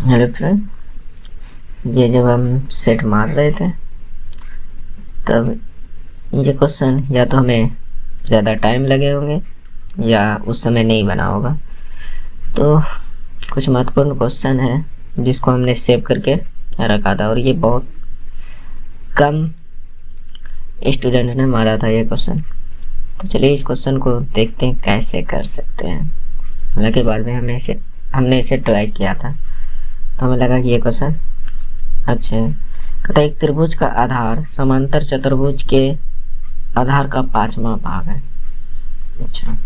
Hello friend, ये जब हम सेट मार रहे थे तब ये क्वेश्चन या तो हमें ज़्यादा टाइम लगे होंगे या उस समय नहीं बना होगा। तो कुछ महत्वपूर्ण क्वेश्चन है जिसको हमने सेव करके रखा था और ये बहुत कम स्टूडेंट ने मारा था ये क्वेश्चन। तो चलिए इस क्वेश्चन को देखते हैं कैसे कर सकते हैं। हालांकि बाद में हमने इसे ट्राई किया था तो हमें लगा कि ये क्वेश्चन अच्छा है। कहता है एक त्रिभुज का आधार समांतर चतुर्भुज के आधार का 5वां भाग है। अच्छा,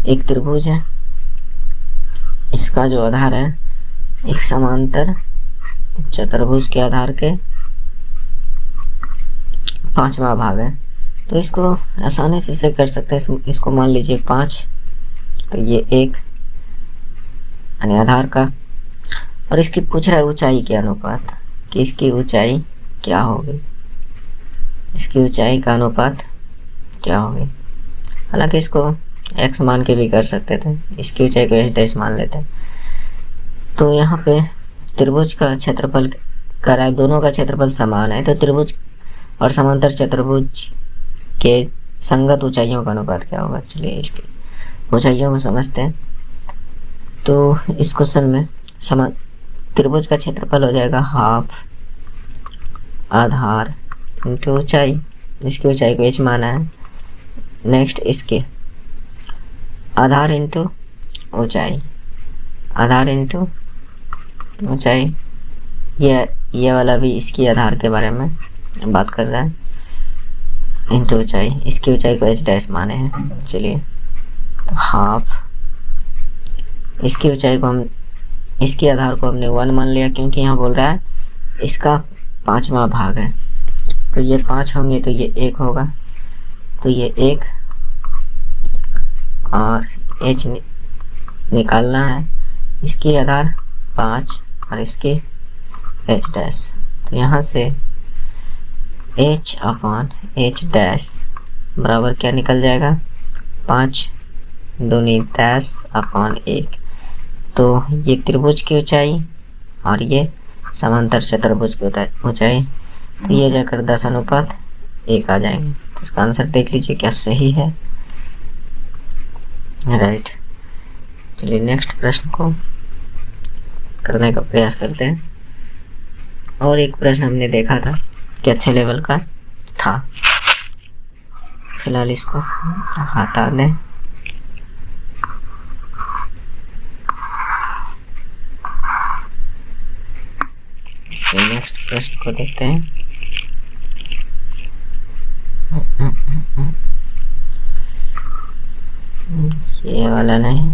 एक त्रिभुज है, इसका जो आधार है एक समांतर चतुर्भुज के आधार के 5वां भाग है। तो इसको आसानी से कर सकते हैं। इसको मान लीजिए 5, तो ये 1 यानी आधार का, और इसकी पूछ रहा है ऊंचाई के अनुपात कि इसकी ऊंचाई क्या होगी, इसकी ऊंचाई का अनुपात क्या होगी। हालांकि इसको x मान के भी कर सकते थे, इसकी ऊंचाई को h' मान लेते हैं। तो यहाँ पे त्रिभुज का क्षेत्रफल कर रहा है, दोनों का क्षेत्रफल समान है, तो त्रिभुज और समांतर चतुर्भुज के संगत ऊंचाइयों का अनुपात क्या होगा। चलिए इसकी ऊंचाइयों को समझते हैं। तो इस क्वेश्चन में त्रिभुज का क्षेत्रफल हो जाएगा हाफ आधार इंटू ऊंचाई, इसकी ऊंचाई को h माना है। नेक्स्ट इसके आधार इंटू ऊंचाई, आधार इंटू ऊंचाई, ये वाला भी इसकी आधार के बारे में बात कर रहा है, इंटू ऊंचाई, इसकी ऊंचाई को h' माने हैं। चलिए तो हाफ, इसकी ऊंचाई को हम, इसकी आधार को हमने 1 मान लिया क्योंकि यहाँ बोल रहा है इसका 5वां भाग है। तो ये 5 होंगे तो ये 1 होगा, तो ये 1 और h निकालना है। इसकी आधार 5 और इसकी h', तो यहाँ से h/h' बराबर क्या निकल जाएगा, 5 दूनी 10/1। तो ये त्रिभुज की ऊंचाई और ये समांतर चतुर्भुज की ऊंचाई, तो ये जाकर 10/1 आ जाएंगे। तो इसका आंसर देख लीजिए क्या सही है, राइट। चलिए नेक्स्ट प्रश्न को करने का प्रयास करते हैं। और एक प्रश्न हमने देखा था कि अच्छे लेवल का था, फिलहाल इसको हटा दें। नेक्स्ट प्रश्न को देखते हैं। ये वाला नहीं,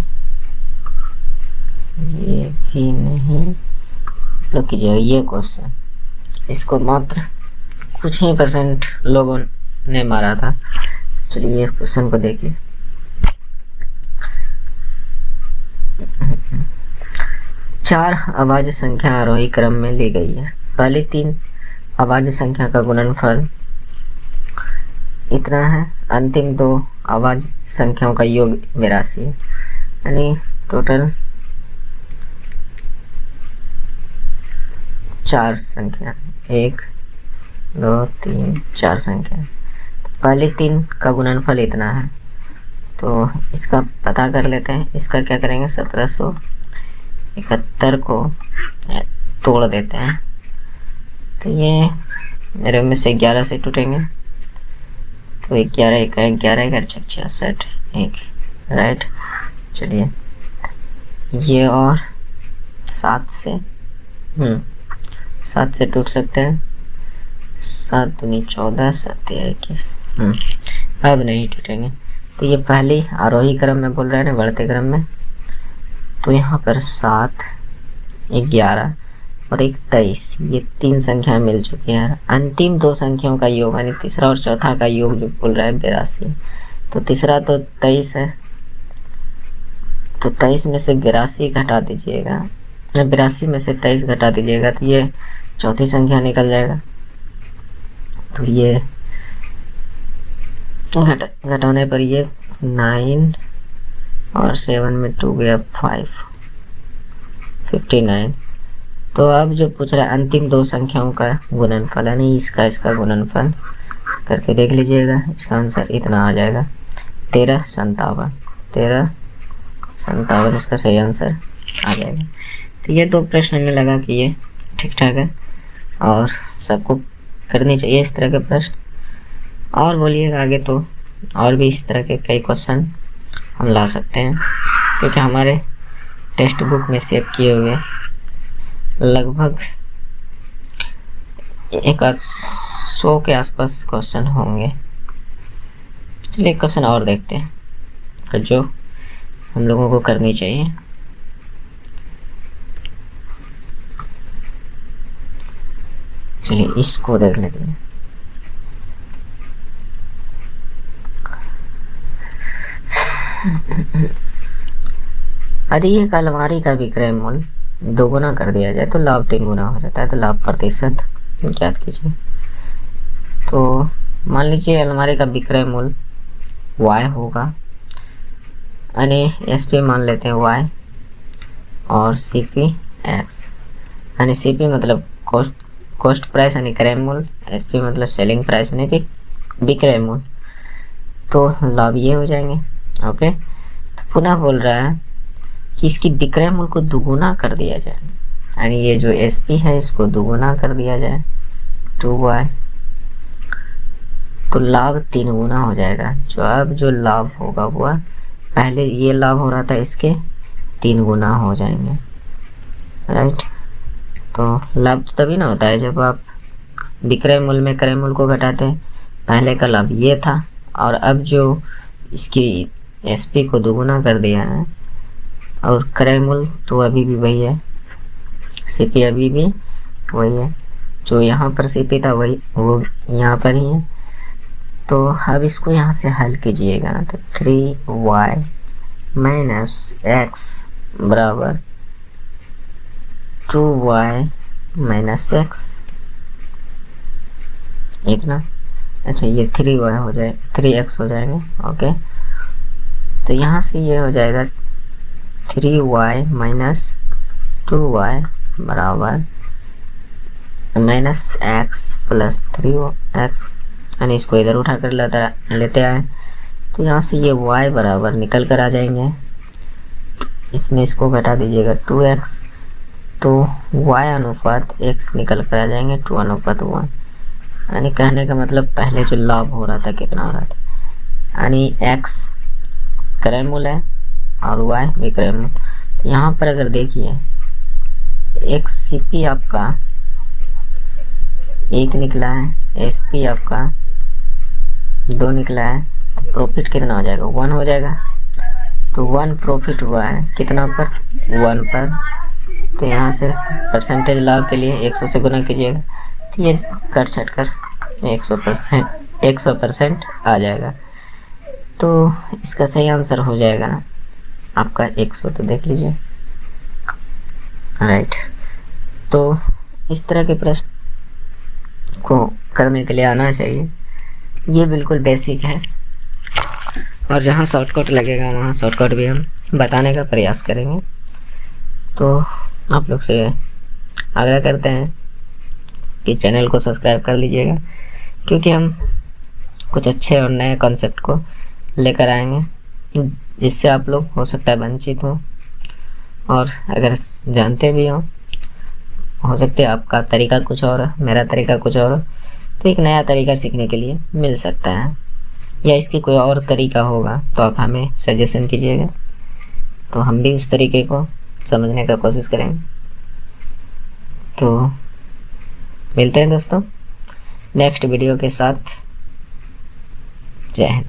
ये भी नहीं, लोग कीजिएगा ये क्वेश्चन, इसको मात्र कुछ ही % लोगों ने मारा था। चलिए इस क्वेश्चन को देखिए। चार अभाज्य संख्या आरोही क्रम में ली गई है। पहली 3 अभाज्य संख्या का गुणनफल इतना है, अंतिम 2 अभाज्य संख्याओं का योग 82 है, यानी टोटल 4 संख्या, 1 2 3 4 संख्या। पहले 3 का गुणनफल इतना है, तो इसका पता कर लेते हैं। इसका क्या करेंगे, 1771 को तोड़ देते हैं, तो ये मेरे में से 11 से टूटेंगे, तो 11 1 11 11 66 1, राइट। चलिए ये और 7 से टूट सकते हैं, 7 दूनी 14 7 21, अब नहीं टूटेंगे। तो ये पहली आरोही क्रम में बोल रहे हैं, बढ़ते क्रम में, तो यहाँ पर 7 11 और 23, ये 3 संख्या मिल चुकी है। अंतिम 2 संख्याओं का योग यानी तीसरा और चौथा का योग जो बोल रहा है 82, तो तीसरा तो 23 है, तो 23 में से 82 घटा दीजिएगा, 82 में से 23 घटा दीजिएगा, तो ये चौथी संख्या निकल जाएगा। तो ये घटाने पर ये 9 और 7 में 2 गया 5, 59, तो अब जो पूछ रहा है अंतिम दो संख्याओं का गुणनफल, यानी इसका गुणनफल करके देख लीजिएगा। इसका आंसर इतना आ जाएगा 1357। 1357 इसका सही आंसर आ जाएगा। तो ये दो प्रश्न हमें लगा कि ये ठीक ठाक है और सबको करनी चाहिए इस तरह के प्रश्न। और बोलिएगा आगे तो और भी इस तरह के कई क्वेश्चन हम ला सकते हैं, क्योंकि हमारे टेक्स्ट बुक में सेव किए हुए लगभग 100 के आसपास क्वेश्चन होंगे। चलिए क्वेश्चन और देखते हैं जो हम लोगों को करनी चाहिए। चलिए इसको देख लेते हैं। यदि एक अलमारी का विक्रय मूल्य 2 गुना कर दिया जाए तो लाभ 3 गुना हो जाता है, तो लाभ प्रतिशत ज्ञात कीजिए। तो मान लीजिए अलमारी का विक्रय मूल्य y होगा, यानी SP मान लेते हैं y और CP x, यानी CP मतलब कॉस्ट प्राइस यानी क्रय मूल्य, SP मतलब सेलिंग प्राइस यानी विक्रय मूल्य। तो लाभ ये हो जाएंगे। ओके, तो पुनः बोल रहा है कि इसकी विक्रय मूल्य को दुगुना कर दिया जाए, यानी ये जो SP है इसको दुगुना कर दिया जाए 2y, तो लाभ 3 गुना हो जाएगा। जो अब जो लाभ होगा वो पहले ये लाभ हो रहा था इसके 3 गुना हो जाएंगे, राइट। तो लाभ तो तभी ना होता है जब आप विक्रय मूल्य में क्रय मूल्य को घटाते हैं। पहले का लाभ ये था और अब जो इसकी SP को दुगुना कर दिया है और क्रय मूल्य तो अभी भी वही है, CP अभी भी वही है, जो यहाँ पर CP था वही वो यहाँ पर ही है। तो अब इसको यहाँ से हल कीजिएगा तो 3y माइनस x बराबर 2y माइनस x, इतना। अच्छा ये 3y हो जाए 3x हो जाएंगे। ओके, तो यहाँ से ये हो जाएगा 3y माइनस 2y बराबर माइनस x प्लस 3x, यानी इसको इधर उठा कर लेते आए तो यहाँ से ये y बराबर निकल कर आ जाएंगे, इसमें इसको घटा दीजिएगा 2x, तो y अनुपात x निकल कर आ जाएंगे 2:1, यानी कहने का मतलब पहले जो लाभ हो रहा था कितना हो रहा था, यानी x क्रय मूल्य है और y विक्रय मूल्य। तो यहाँ पर अगर देखिए एक CP आपका 1 निकला है, SP आपका 2 निकला है, तो प्रॉफिट कितना हो जाएगा 1 हो जाएगा। तो 1 प्रॉफिट हुआ है कितना पर 1 पर, तो यहाँ से परसेंटेज लाभ के लिए 100 से गुना कीजिएगा, तो ये कट छट कर 100% आ जाएगा। तो इसका सही आंसर हो जाएगा आपका 100। तो देख लीजिए, राइट। तो इस तरह के प्रश्न को करने के लिए आना चाहिए, ये बिल्कुल बेसिक है और जहाँ शॉर्टकट लगेगा वहाँ शॉर्टकट भी हम बताने का प्रयास करेंगे। तो आप लोग से आग्रह करते हैं कि चैनल को सब्सक्राइब कर लीजिएगा, क्योंकि हम कुछ अच्छे और नए कॉन्सेप्ट को लेकर आएंगे जिससे आप लोग हो सकता है वंचित हो, और अगर जानते भी हो सकता है आपका तरीका कुछ और है, मेरा तरीका कुछ और है, तो एक नया तरीका सीखने के लिए मिल सकता है, या इसकी कोई और तरीका होगा तो आप हमें सजेशन कीजिएगा, तो हम भी उस तरीके को समझने का कोशिश करेंगे। तो मिलते हैं दोस्तों नेक्स्ट वीडियो के साथ। जय हिंद।